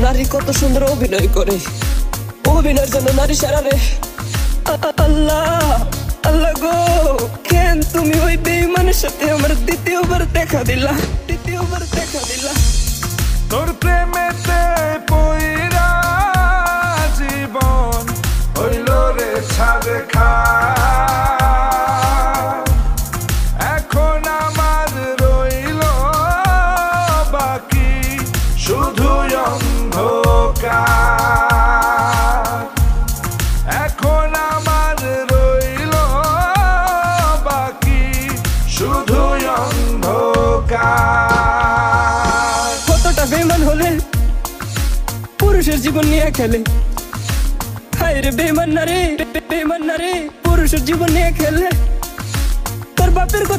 নারী কত সুন্দর অভিনয় করে, অভিনয়ের জন্য নারী সারা রে। আল্লাহ আল্লাহ গো, কেন তুমি ওই বেঈমানের সাথে আমার দ্বিতীয়বার দেখা দিলা? তোর প্রেমেতে পইরা জীবন হইল রে ছাড়ে খা। এখন আমার রইল বাকি শুধু অন্ধকার। এখন আমার রইল বাকি শুধু অন্ধকার। কতটা বেঈমান হলে পুরুষের জীবন নিয়ে খেলে। হায় রে বেঈমান না রে, পুরুষের জীবন নিয়ে খেলে। তোর বাপের কথা